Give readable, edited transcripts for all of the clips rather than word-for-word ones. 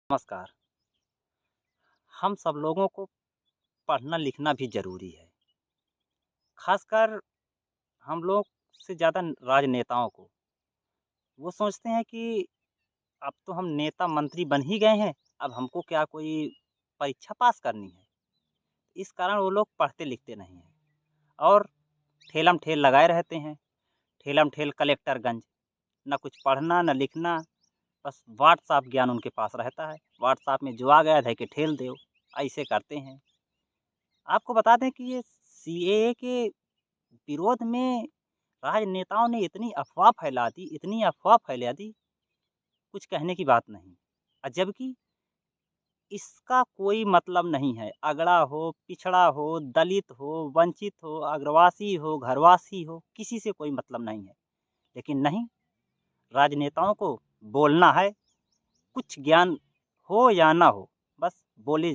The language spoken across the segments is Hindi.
नमस्कार। हम सब लोगों को पढ़ना लिखना भी ज़रूरी है। ख़ासकर हम लोग से ज़्यादा राजनेताओं को। वो सोचते हैं कि अब तो हम नेता मंत्री बन ही गए हैं, अब हमको क्या कोई परीक्षा पास करनी है। इस कारण वो लोग पढ़ते लिखते नहीं हैं और ठेलम-ठेल लगाए रहते हैं। ठेलम-ठेल कलेक्टरगंज, ना कुछ पढ़ना, ना लिखना, बस व्हाट्सएप ज्ञान उनके पास रहता है। व्हाट्सएप में जो आ गया धइ के ठेल दो, ऐसे करते हैं। आपको बता दें कि ये सीएए के विरोध में राजनेताओं ने इतनी अफ़वाह फैला दी, कुछ कहने की बात नहीं। जबकि इसका कोई मतलब नहीं है। अगड़ा हो, पिछड़ा हो, दलित हो, वंचित हो, अग्रवासी हो, घरवासी हो, किसी से कोई मतलब नहीं है। लेकिन नहीं, राजनेताओं को बोलना है, कुछ ज्ञान हो या ना हो, बस बोले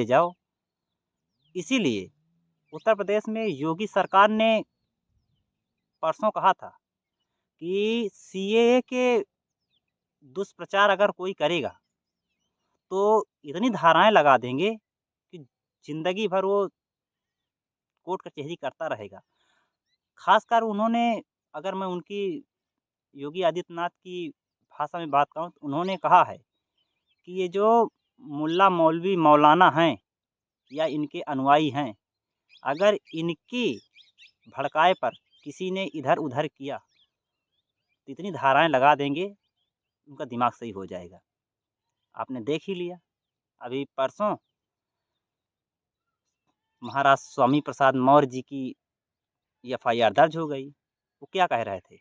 जाओ। इसीलिए उत्तर प्रदेश में योगी सरकार ने परसों कहा था कि सीएए के दुष्प्रचार अगर कोई करेगा, तो इतनी धाराएँ लगा देंगे कि ज़िंदगी भर वो कोर्ट कचहरी करता रहेगा। ख़ासकर उन्होंने, अगर मैं उनकी योगी आदित्यनाथ की भाषा में बात कहूँ, तो उन्होंने कहा है कि ये जो मुल्ला मौलवी मौलाना हैं या इनके अनुयायी हैं, अगर इनकी भड़काए पर किसी ने इधर-उधर किया, तो इतनी धाराएँ लगा देंगे, उनका दिमाग सही हो जाएगा। आपने देख ही लिया, अभी परसों महाराज स्वामी प्रसाद मौर्य जी की एफआईआर दर्ज हो गई। वो क्या कह रहे थे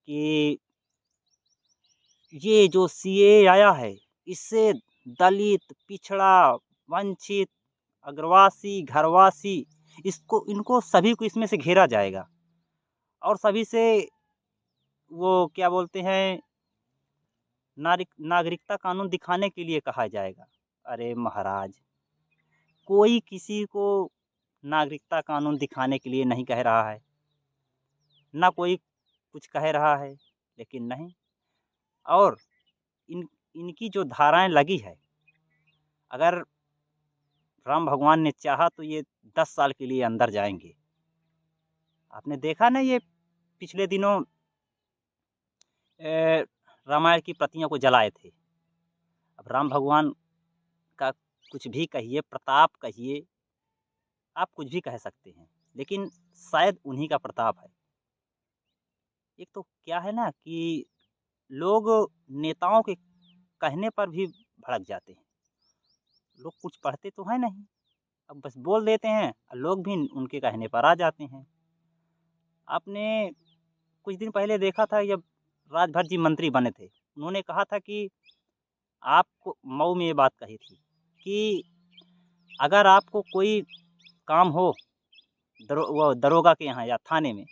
कि ये जो सीएए आया है, इससे दलित, पिछड़ा, वंचित, अग्रवासी, घरवासी, इसको इनको सभी को इसमें से घेरा जाएगा और सभी से वो क्या बोलते हैं, नागरिकता कानून दिखाने के लिए कहा जाएगा। अरे महाराज, कोई किसी को नागरिकता कानून दिखाने के लिए नहीं कह रहा है, ना कोई कुछ कह रहा है, लेकिन नहीं। और इनकी जो धाराएँ लगी है, अगर राम भगवान ने चाहा तो ये 10 साल के लिए अंदर जाएँगे। आपने देखा ना, ये पिछले दिनों रामायण की प्रतियों को जलाए थे। अब राम भगवान का कुछ भी कहिए, प्रताप कहिए, आप कुछ भी कह सकते हैं, लेकिन शायद उन्हीं का प्रताप है। एक तो क्या है ना कि लोग नेताओं के कहने पर भी भड़क जाते हैं। लोग कुछ पढ़ते तो हैं नहीं, अब बस बोल देते हैं, लोग भी उनके कहने पर आ जाते हैं। आपने कुछ दिन पहले देखा था, जब राजभर जी मंत्री बने थे, उन्होंने कहा था कि आपको मऊ में ये बात कही थी कि अगर आपको कोई काम हो वो दरोगा के यहाँ या थाने में,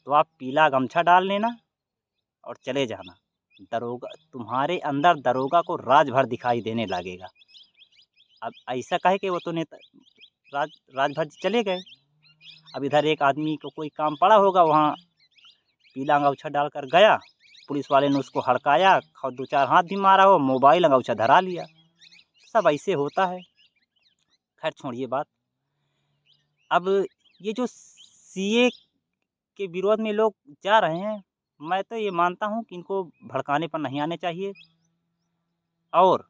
तो आप पीला गमछा डाल लेना और चले जाना। दरोगा तुम्हारे अंदर दरोगा को राज भर दिखाई देने लगेगा। अब ऐसा कहे कि वो तो नेता राजभर जी चले गए। अब इधर एक आदमी को कोई काम पड़ा होगा, वहाँ पीला अंगौछा डालकर गया, पुलिस वाले ने उसको हड़काया, 2-4 हाथ भी मारा, हो मोबाइल अंगौछा धरा लिया। सब ऐसे होता है। खैर छोड़िए बात। अब ये जो सीए के विरोध में लोग जा रहे हैं, मैं तो ये मानता हूँ कि इनको भड़काने पर नहीं आने चाहिए। और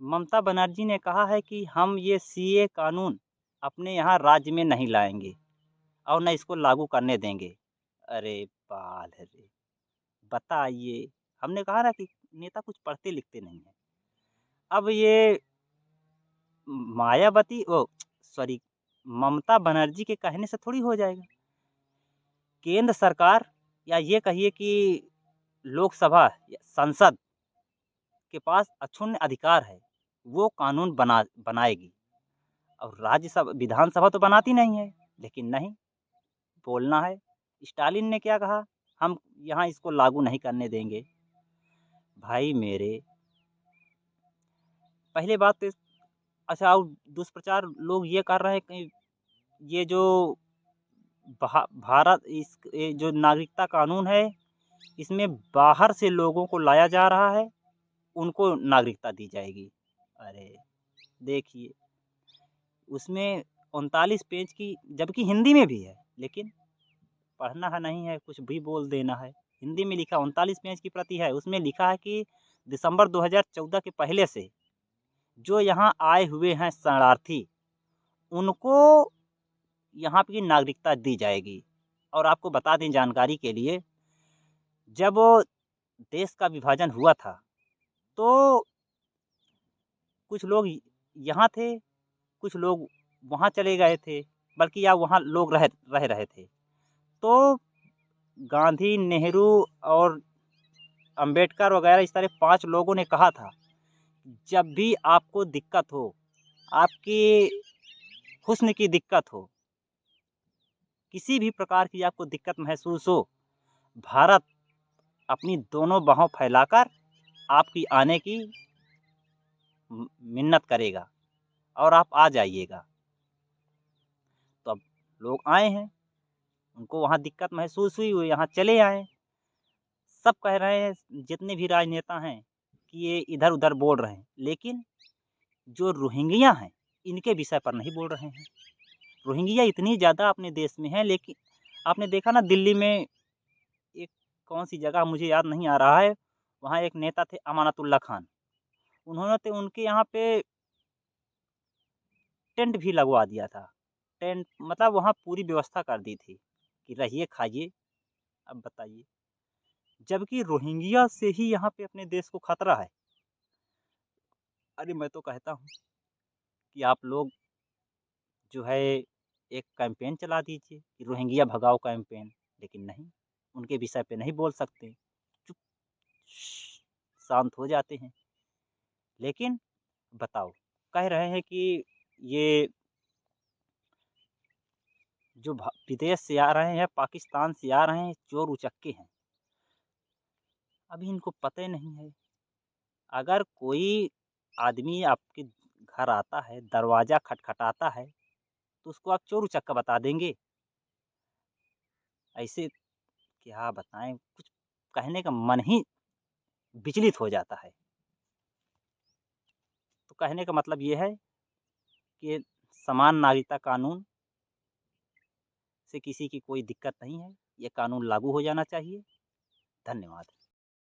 ममता बनर्जी ने कहा है कि हम ये सीए कानून अपने यहाँ राज्य में नहीं लाएँगे और न इसको लागू करने देंगे। अरे बाल रे! बताइए, हमने कहा ना कि नेता कुछ पढ़ते लिखते नहीं हैं। अब ये मायावती ओ सॉरी ममता बनर्जी के कहने से थोड़ी हो जाएगा। केंद्र सरकार, या ये कहिए कि लोकसभा या संसद के पास अक्षुण्ण अधिकार है, वो कानून बनाएगी। और राज्यसभा विधानसभा तो बनाती नहीं है, लेकिन नहीं, बोलना है। स्टालिन ने क्या कहा, हम यहाँ इसको लागू नहीं करने देंगे। भाई मेरे, पहले बात तो अच्छा, और दुष्प्रचार लोग ये कर रहे हैं कि ये जो भारत जो नागरिकता कानून है, इसमें बाहर से लोगों को लाया जा रहा है उनको नागरिकता दी जाएगी। अरे देखिए, उसमें 39 पेज की, जबकि हिंदी में भी है, लेकिन पढ़ना है नहीं है, कुछ भी बोल देना है। हिंदी में लिखा 39 पेज की प्रति है, उसमें लिखा है कि दिसंबर 2014 के पहले से जो यहाँ आए हुए हैं शरणार्थी, उनको यहाँ की नागरिकता दी जाएगी। और आपको बता दें जानकारी के लिए, जब देश का विभाजन हुआ था तो कुछ लोग यहाँ थे, कुछ लोग वहाँ चले गए थे, बल्कि या वहाँ लोग रह रहे थे। तो गांधी, नेहरू और अंबेडकर वगैरह इस तरह 5 लोगों ने कहा था, जब भी आपको दिक्कत हो, आपकी हुस्न की दिक्कत हो, किसी भी प्रकार की आपको दिक्कत महसूस हो, भारत अपनी दोनों बाहों फैलाकर आपकी आने की मिन्नत करेगा और आप आ जाइएगा। तो अब लोग आए हैं, उनको वहाँ दिक्कत महसूस हुई, वो यहाँ चले आए। सब कह रहे हैं, जितने भी राजनेता हैं, कि ये इधर-उधर बोल रहे हैं, लेकिन जो रोहिंग्या हैं, इनके विषय पर नहीं बोल रहे हैं। रोहिंग्या इतनी ज़्यादा अपने देश में है, लेकिन आपने देखा ना, दिल्ली में एक कौन सी जगह मुझे याद नहीं आ रहा है, वहाँ एक नेता थे अमानतुल्लाह खान, उन्होंने तो उनके यहाँ पे टेंट भी लगवा दिया था। टेंट मतलब वहाँ पूरी व्यवस्था कर दी थी कि रहिए खाइए। अब बताइए, जबकि रोहिंग्या से ही यहाँ पे अपने देश को खतरा है। अरे मैं तो कहता हूँ कि आप लोग जो है एक कैंपेन चला दीजिए कि रोहिंग्या भगाओ कैंपेन, लेकिन नहीं, उनके विषय पे नहीं बोल सकते, चुप शांत हो जाते हैं। लेकिन बताओ, कह रहे हैं कि ये जो विदेश से आ रहे हैं, पाकिस्तान से आ रहे हैं, चोर उचक्के हैं। अभी इनको पता ही नहीं है। अगर कोई आदमी आपके घर आता है, दरवाज़ा खटखटाता है, तो उसको आप चोर उचक्का बता देंगे? ऐसे क्या बताएँ, कुछ कहने का मन ही विचलित हो जाता है। तो कहने का मतलब ये है कि समान नागरिकता कानून से किसी की कोई दिक्कत नहीं है, ये कानून लागू हो जाना चाहिए। धन्यवाद।